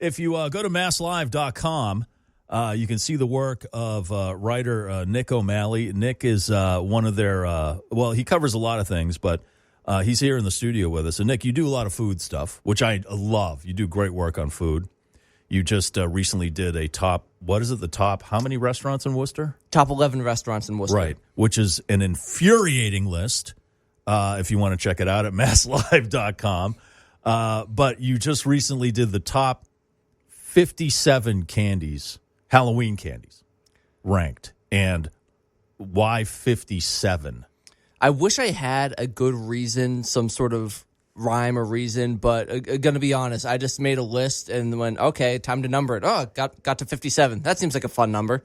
if you go to MassLive.com, you can see the work of writer Nick O'Malley. Nick is one of their, he covers a lot of things, but he's here in the studio with us. And, Nick, you do a lot of food stuff, which I love. You do great work on food. You just recently did a top, how many restaurants in Worcester? Top 11 restaurants in Worcester. Right, which is an infuriating list if you want to check it out at MassLive.com. But you just recently did the top 57 candies, Halloween candies, ranked. And why 57? I wish I had a good reason, some sort of rhyme or reason, but going to be honest, I just made a list and went, okay, time to number it. Oh, got to 57. That seems like a fun number.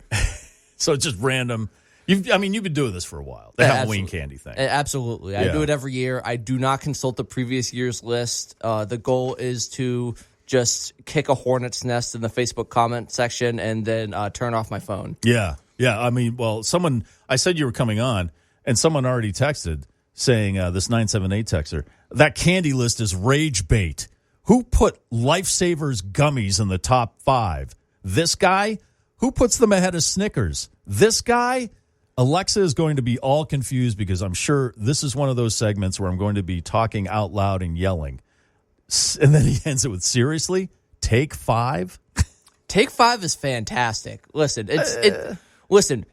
So it's just random. You've been doing this for a while, the Halloween candy thing. Absolutely. I do it every year. I do not consult the previous year's list. The goal is to just kick a hornet's nest in the Facebook comment section and then turn off my phone. Yeah. I said you were coming on, and someone already texted saying, this 978 texter, that candy list is rage bait. Who put Lifesavers gummies in the top 5? This guy? Who puts them ahead of Snickers? This guy? Alexa is going to be all confused because I'm sure this is one of those segments where I'm going to be talking out loud and yelling. And then he ends it with, seriously? Take 5? Take 5 is fantastic. Listen,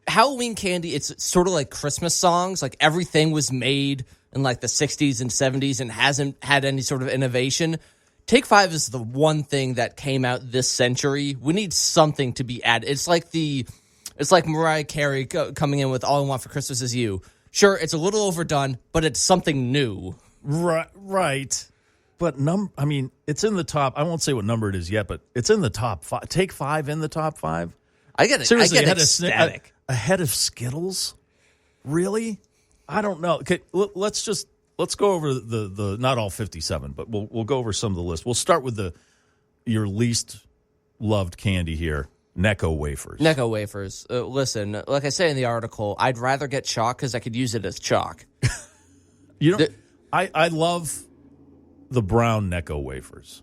Halloween candy, it's sort of like Christmas songs. Like everything was made in like the 60s and 70s and hasn't had any sort of innovation. Take 5 is the one thing that came out this century. We need something to be added. It's like Mariah Carey coming in with All I Want for Christmas Is You. Sure, it's a little overdone, but it's something new. Right. But it's in the top. I won't say what number it is yet, but it's in the top 5. Take 5 in the top 5. I get ecstatic. Ahead of Skittles? Really? I don't know. Okay, let's go over the not all 57, but we'll go over some of the list. We'll start with your least loved candy here, Necco wafers. Necco wafers. Listen, like I say in the article, I'd rather get chalk because I could use it as chalk. I love the brown Necco wafers.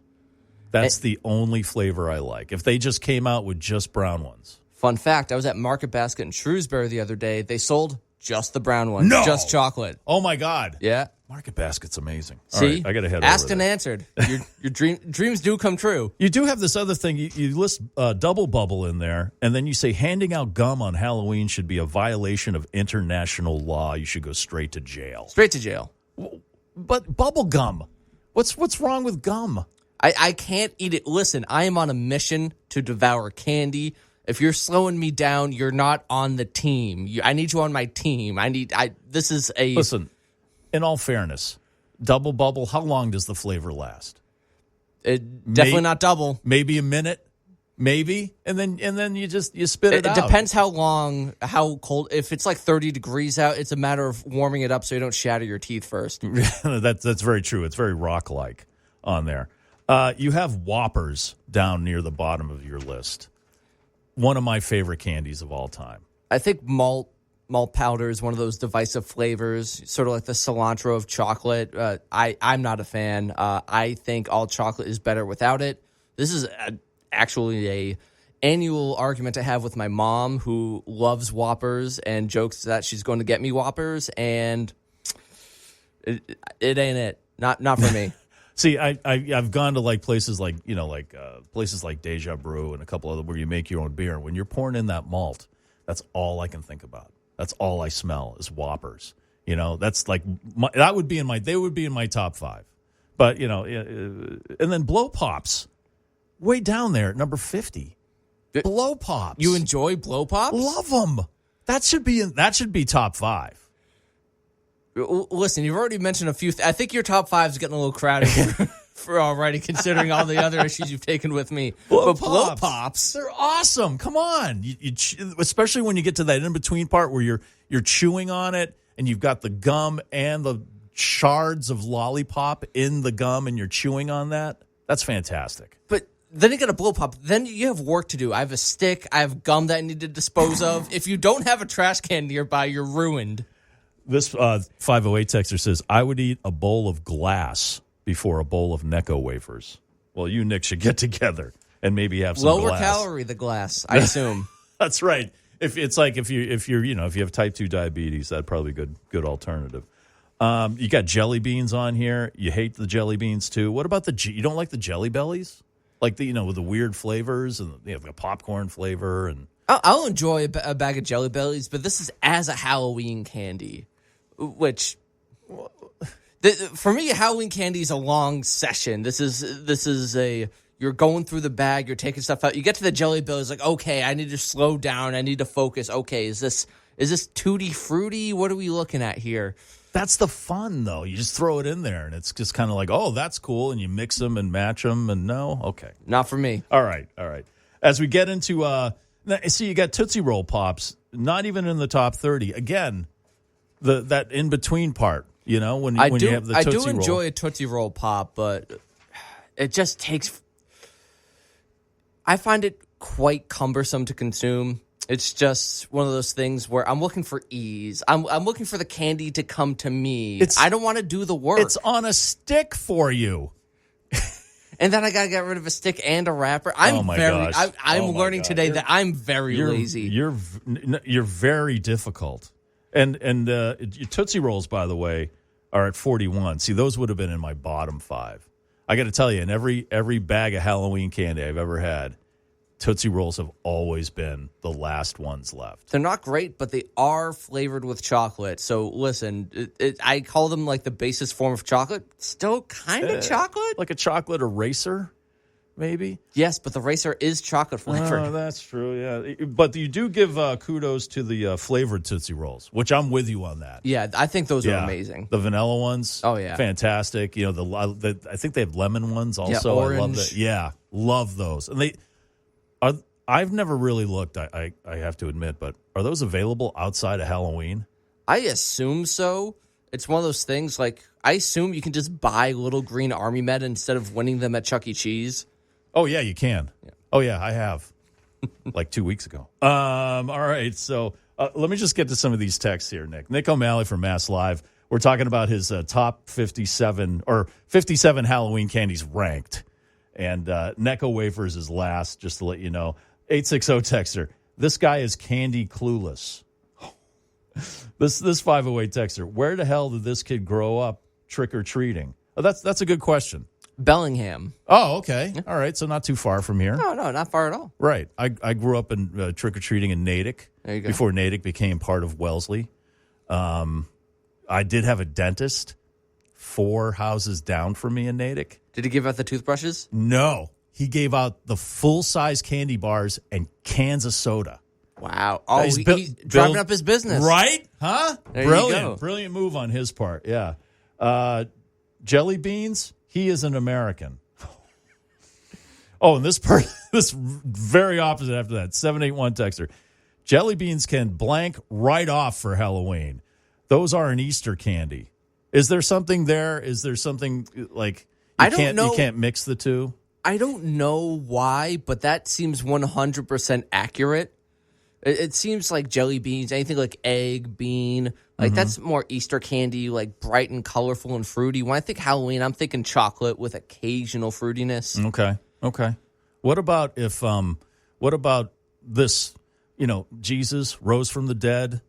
That's the only flavor I like. If they just came out with just brown ones. Fun fact, I was at Market Basket in Shrewsbury the other day. They sold just the brown one. No! Just chocolate. Oh, my God. Yeah. Market Basket's amazing. See? All right, I got to head asked over and there. answered. Your dreams do come true. You do have this other thing. You list Double Bubble in there, and then you say handing out gum on Halloween should be a violation of international law. You should go straight to jail. Straight to jail. But bubble gum. What's wrong with gum? I can't eat it. Listen, I am on a mission to devour candy. If you're slowing me down, you're not on the team. I need you on my team. Listen, in all fairness, Double Bubble, how long does the flavor last? Definitely not double. Maybe a minute, maybe, and then you spit it out. It depends how long, how cold. If it's like 30 degrees out, it's a matter of warming it up so you don't shatter your teeth first. That's very true. It's very rock-like on there. You have Whoppers down near the bottom of your list. One of my favorite candies of all time. I think malt powder is one of those divisive flavors, sort of like the cilantro of chocolate. I'm not a fan. I think all chocolate is better without it. This is actually a annual argument I have with my mom, who loves Whoppers and jokes that she's going to get me Whoppers, and it ain't it. Not for me. See, I've gone to places places like Deja Brew and a couple other where you make your own beer. When you're pouring in that malt, that's all I can think about. That's all I smell is Whoppers. That's like they would be in my top 5. But and then Blow Pops, way down there at number 50. Blow Pops. You enjoy Blow Pops? Love them. That should be top 5. Listen, you've already mentioned a few. I think your top 5 is getting a little crowded for already, considering all the other issues you've taken with me. Blow Pops, they're awesome. Come on, you especially when you get to that in between part where you're chewing on it and you've got the gum and the shards of lollipop in the gum and you're chewing on that. That's fantastic. But then you got a Blow Pop. Then you have work to do. I have a stick. I have gum that I need to dispose of. If you don't have a trash can nearby, you're ruined. This 508 texter says, I would eat a bowl of glass before a bowl of Necco wafers. Well, you and Nick should get together and maybe have some Lower glass. calorie, the glass, I assume. That's right. If you have type 2 diabetes, that'd probably be a good alternative. You got jelly beans on here. You hate the jelly beans too. What about you don't like the Jelly Bellies? Like with the weird flavors and the popcorn flavor and. I'll enjoy a bag of Jelly Bellies, but this is as a Halloween candy, which for me, Halloween candy is a long session. This is you're going through the bag, you're taking stuff out. You get to the Jelly Bellies, like, okay, I need to slow down, I need to focus. Okay, is this tutti fruity? What are we looking at here? That's the fun, though. You just throw it in there, and it's just kind of like, oh, that's cool, and you mix them and match them, and no, okay, not for me. All right. As we get into see, you got Tootsie Roll Pops, not even in the top 30. Again, that in between part, when you have the Tootsie Roll. I do enjoy a Tootsie Roll Pop, but it just takes. I find it quite cumbersome to consume. It's just one of those things where I'm looking for ease. I'm looking for the candy to come to me. I don't want to do the work. It's on a stick for you. And then I got to get rid of a stick and a wrapper. I'm learning today that I'm very lazy. You're very difficult. And your Tootsie Rolls, by the way, are at 41. See, those would have been in my bottom 5. I got to tell you, in every bag of Halloween candy I've ever had, Tootsie Rolls have always been the last ones left. They're not great, but they are flavored with chocolate. So listen, I call them like the basest form of chocolate. Still kind of chocolate? Like a chocolate eraser, maybe? Yes, but the eraser is chocolate flavored. Oh, that's true, yeah. But you do give kudos to the flavored Tootsie Rolls, which I'm with you on that. Yeah, I think those are amazing. The vanilla ones, oh yeah, fantastic. I think they have lemon ones also. Yeah, orange. I love that. Yeah, love those. And I've never really looked, I have to admit, but are those available outside of Halloween? I assume so. It's one of those things, like, I assume you can just buy little green Army Men instead of winning them at Chuck E. Cheese. Oh, yeah, you can. Yeah. Oh, yeah, I have. Like 2 weeks ago. All right, so let me just get to some of these texts here, Nick. Nick O'Malley from MassLive. We're talking about his top 57 Halloween candies ranked. And Necco Wafers is last, just to let you know. 860 texter. This guy is candy clueless. This 508 texter. Where the hell did this kid grow up trick-or-treating? Oh, that's a good question. Bellingham. Oh, okay. All right, so not too far from here. No, not far at all. Right. I grew up in trick-or-treating in Natick. There you go. Before Natick became part of Wellesley. I did have a dentist 4 houses down from me in Natick. Did he give out the toothbrushes? No. He gave out the full-size candy bars and cans of soda. Wow. Oh, he's driving up his business. Right? Huh? There Brilliant. you go. Brilliant move on his part. Yeah. Jelly beans, he is an American. Oh, and this very opposite after that. 781 texter. Jelly beans can blank right off for Halloween. Those are an Easter candy. Is there something there? Is there something like you can't mix the two? I don't know why, but that seems 100% accurate. It seems like jelly beans, anything like egg, bean, like that's more Easter candy, like bright and colorful and fruity. When I think Halloween, I'm thinking chocolate with occasional fruitiness. Okay. What about this? Jesus rose from the dead.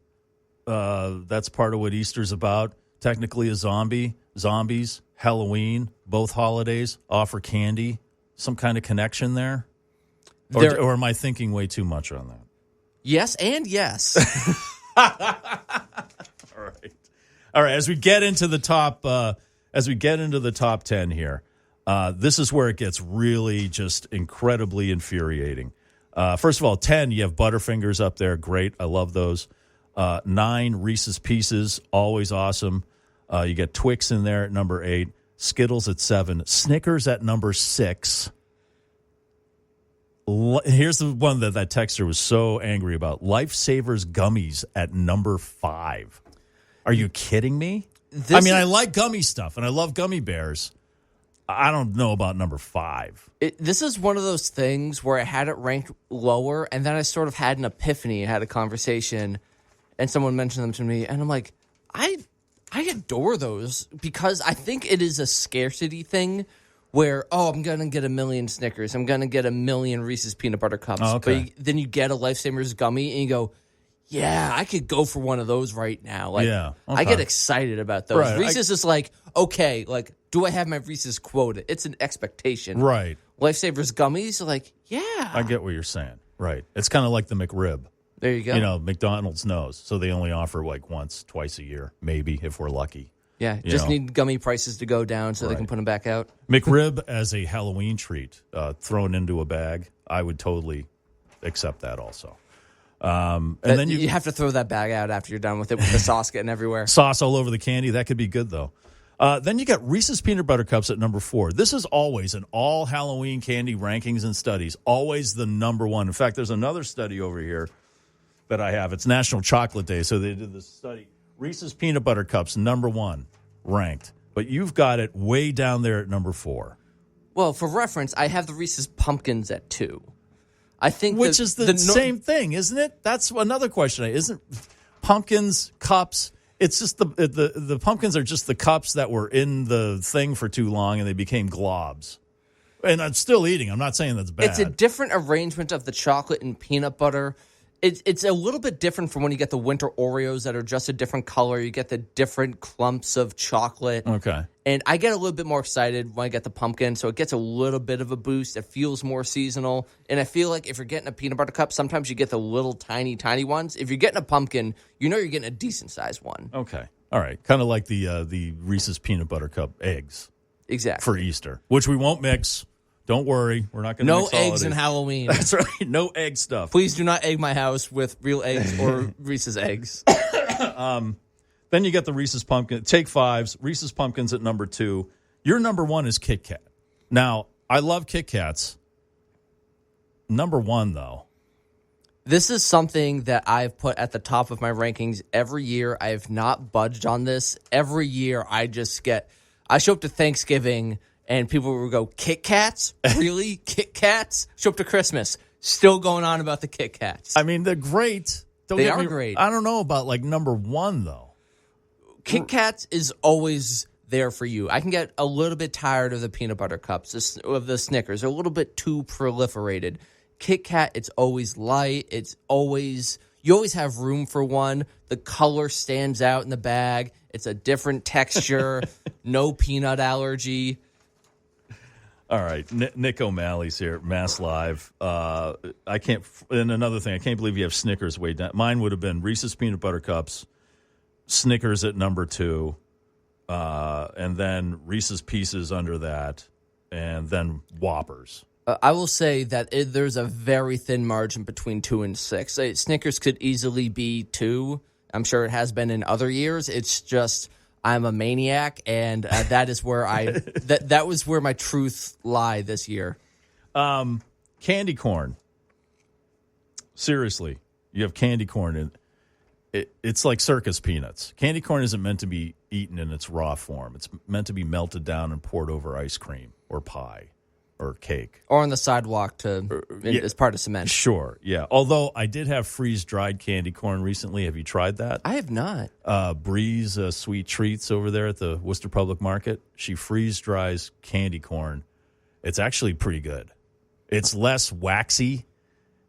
That's part of what Easter's about. Technically a zombie. Zombies, Halloween, both holidays offer candy. Some kind of connection there? Or am I thinking way too much on that? Yes and yes. All right. As we get into the top 10 here, this is where it gets really just incredibly infuriating. First of all, 10, you have Butterfingers up there. Great. I love those. 9, Reese's Pieces, always awesome. You get Twix in there at number 8. Skittles at 7. Snickers at number 6. Here's the one that texter was so angry about. Lifesavers gummies at number 5. Are you kidding me? I like gummy stuff, and I love gummy bears. I don't know about number 5. This is one of those things where I had it ranked lower, and then I sort of had an epiphany and had a conversation, and someone mentioned them to me, and I'm like, I adore those because I think it is a scarcity thing where, I'm going to get a million Snickers. I'm going to get a million Reese's Peanut Butter Cups. Oh, okay. But then you get a Lifesavers gummy and you go, yeah, I could go for one of those right now. Like, Yeah, okay. I get excited about those. Right, Reese's is like, okay, like, do I have my Reese's quota? It's an expectation. Right. Lifesavers gummies are like, yeah. I get what you're saying. Right. It's kind of like the McRib. There you go. You know, McDonald's knows. So they only offer like once, twice a year, maybe if we're lucky. Yeah, just need gummy prices to go down so they can put them back out. McRib as a Halloween treat thrown into a bag, I would totally accept that also. And then you have to throw that bag out after you're done with it with the sauce getting everywhere. Sauce all over the candy. That could be good, though. Then you got Reese's Peanut Butter Cups at number 4. This is always in all Halloween candy rankings and studies, always the number one. In fact, there's another study over here that I have. It's National Chocolate Day, so they did this study. Reese's Peanut Butter Cups, number 1, ranked. But you've got it way down there at number 4. Well, for reference, I have the Reese's Pumpkins at 2. I think Which is the same thing, isn't it? That's another question. Isn't pumpkins, cups, it's just the pumpkins are just the cups that were in the thing for too long and they became globs. And I'm still eating. I'm not saying that's bad. It's a different arrangement of the chocolate and peanut butter. It's a little bit different from when you get the winter Oreos that are just a different color. You get the different clumps of chocolate. Okay. And I get a little bit more excited when I get the pumpkin, so it gets a little bit of a boost. It feels more seasonal. And I feel like if you're getting a peanut butter cup, sometimes you get the little tiny, tiny ones. If you're getting a pumpkin, you know you're getting a decent-sized one. Okay. All right. Kind of like the Reese's Peanut Butter Cup eggs. Exactly. For Easter, which we won't mix. Don't worry. We're not going to mix No eggs holidays. in Halloween. That's right. No egg stuff. Please do not egg my house with real eggs or Reese's eggs. Then you get the Reese's Pumpkin. Take 5s. Reese's Pumpkins at number 2. Your number 1 is Kit Kat. Now, I love Kit Kats. Number 1, though. This is something that I've put at the top of my rankings every year. I have not budged on this. Every year, I show up to Thanksgiving, and people will go, Kit Kats? Really? Kit Kats? Show up to Christmas. Still going on about the Kit Kats. I mean, they're great. They are great. I don't know about, like, number 1, though. Kit Kats is always there for you. I can get a little bit tired of the peanut butter cups, of the Snickers. They're a little bit too proliferated. Kit Kat, it's always light. You always have room for one. The color stands out in the bag. It's a different texture. No peanut allergy. All right, Nick O'Malley's here, MassLive. I can't. And another thing, I can't believe you have Snickers way down. Mine would have been Reese's Peanut Butter Cups, Snickers at number 2, and then Reese's Pieces under that, and then Whoppers. I will say that there's a very thin margin between 2 and 6. Snickers could easily be 2. I'm sure it has been in other years. It's just I'm a maniac, and that is where that was where my truth lie this year. Candy corn. Seriously, you have candy corn, and it's like circus peanuts. Candy corn isn't meant to be eaten in its raw form. It's meant to be melted down and poured over ice cream or pie or cake. Or on the sidewalk as part of cement. Sure, yeah. Although I did have freeze-dried candy corn recently. Have you tried that? I have not. Bree's Sweet Treats over there at the Worcester Public Market. She freeze-dries candy corn. It's actually pretty good. It's less waxy.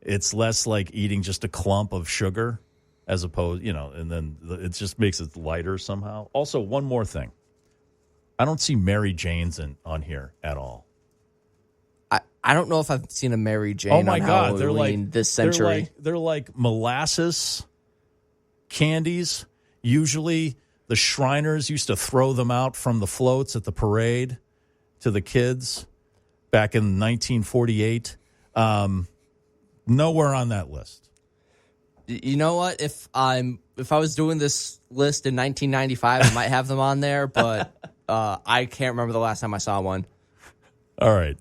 It's less like eating just a clump of sugar as opposed, and then it just makes it lighter somehow. Also, one more thing. I don't see Mary Jane's on here at all. I don't know if I've seen a Mary Jane on Halloween this century. They're like molasses candies. Usually the Shriners used to throw them out from the floats at the parade to the kids back in 1948. Nowhere on that list. You know what? If I was doing this list in 1995, I might have them on there, but I can't remember the last time I saw one. All right.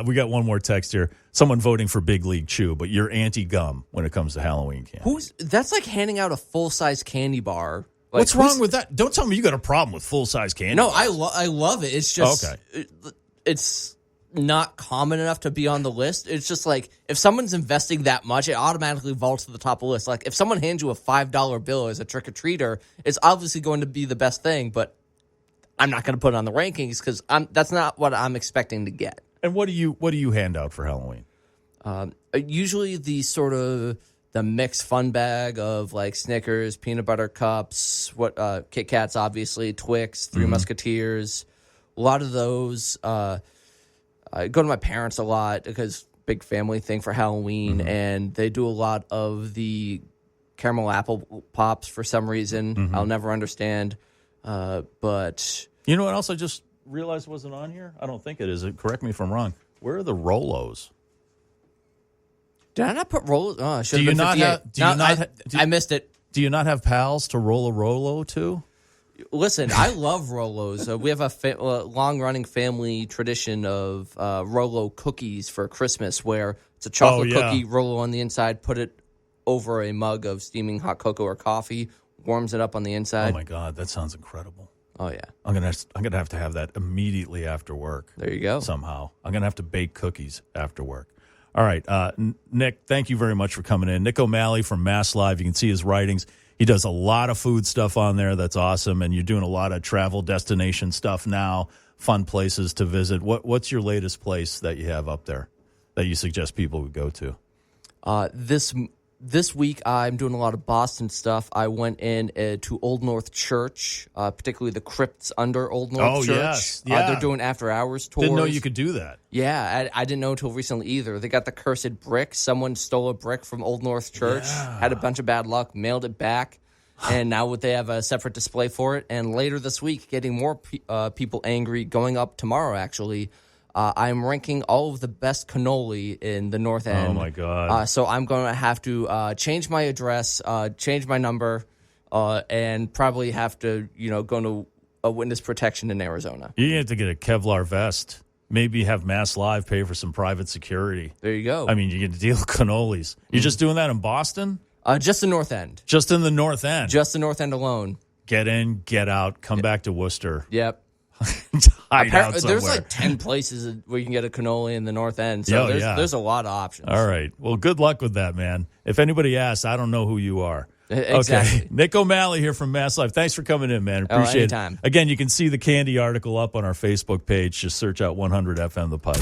We got one more text here. Someone voting for Big League Chew, but you're anti-gum when it comes to Halloween candy. That's like handing out a full-size candy bar. Like, what's wrong with that? Don't tell me you got a problem with full-size candy No, bars. I love it. It's just okay. It's not common enough to be on the list. It's just like if someone's investing that much, it automatically vaults to the top of the list. Like if someone hands you a $5 bill as a trick-or-treater, it's obviously going to be the best thing, but I'm not going to put it on the rankings because that's not what I'm expecting to get. And what do you hand out for Halloween? Usually the mixed fun bag of like Snickers, peanut butter cups, Kit Kats, obviously, Twix, Three Musketeers, a lot of those. I go to my parents a lot because big family thing for Halloween, and they do a lot of the caramel apple pops for some reason. I'll never understand. But you know what else I just realized wasn't on here? I don't think it is. Correct me if I'm wrong. Where are the Rolos? Did I not put Rolos? Oh, I should Do you have been not 58. I missed it. Do you not have pals to roll a Rolo to? Listen, I love Rolos. We have a long-running family tradition of Rolo cookies for Christmas, where it's a chocolate cookie, Rolo on the inside, put it over a mug of steaming hot cocoa or coffee, warms it up on the inside. Oh my God, that sounds incredible. Oh yeah, I'm gonna have to have that immediately after work. There you go. Somehow, I'm gonna have to bake cookies after work. All right, Nick, thank you very much for coming in. Nick O'Malley from MassLive. You can see his writings. He does a lot of food stuff on there. That's awesome. And you're doing a lot of travel destination stuff now, fun places to visit. What's your latest place that you have up there that you suggest people would go to? This week, I'm doing a lot of Boston stuff. I went in to Old North Church, particularly the crypts under Old North Church. Yes. Yeah. They're doing after-hours tours. Didn't know you could do that. Yeah, I didn't know until recently either. They got the cursed brick. Someone stole a brick from Old North Church, had a bunch of bad luck, mailed it back, and now they have a separate display for it. And later this week, getting more people angry, going up tomorrow, actually, I'm ranking all of the best cannoli in the North End. Oh, my God. So I'm going to have to change my address, change my number, and probably have to, go to a witness protection in Arizona. You have to get a Kevlar vest. Maybe have MassLive pay for some private security. There you go. I mean, you get to deal with cannolis. You're just doing that in Boston? Just the North End. Just in the North End? Just the North End alone. Get in, get out, come back to Worcester. Yep. Hide out somewhere. There's like 10 places where you can get a cannoli in the North End. So there's a lot of options. All right. Well, good luck with that, man. If anybody asks, I don't know who you are. Exactly. Okay. Nick O'Malley here from MassLive. Thanks for coming in, man. Appreciate anytime. it. Again, you can see the candy article up on our Facebook page. Just search out 100 FM The Pipe.